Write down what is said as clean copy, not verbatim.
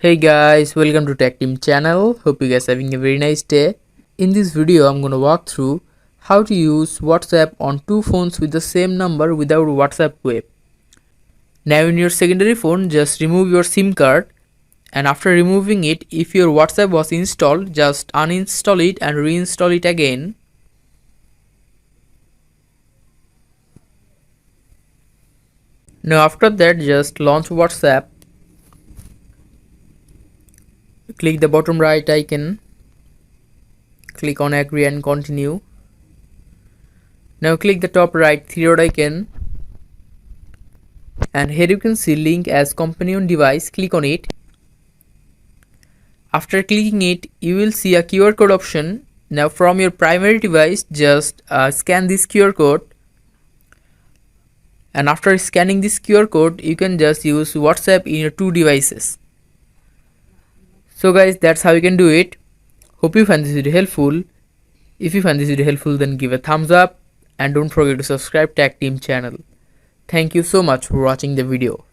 Hey guys, welcome to Tech Team channel. Hope you guys are having a very nice day. In this video, I'm gonna walk through how to use WhatsApp on two phones with the same number without WhatsApp web. Now in your secondary phone, just remove your SIM card, and after removing it, if your WhatsApp was installed, just uninstall it and reinstall it again. Now after that, just launch WhatsApp. Click the bottom right icon, click on agree and continue. Now click the top right three-dot icon, and here you can see link as companion device. Click on it. After clicking it, you will see a QR code option. Now from your primary device, just scan this QR code, and after scanning this QR code, you can just use WhatsApp in your two devices. So guys, that's how you can do it. Hope you find this video helpful. If you find this video helpful, then give a thumbs up and don't forget to subscribe Tech Team channel. Thank you so much for watching the video.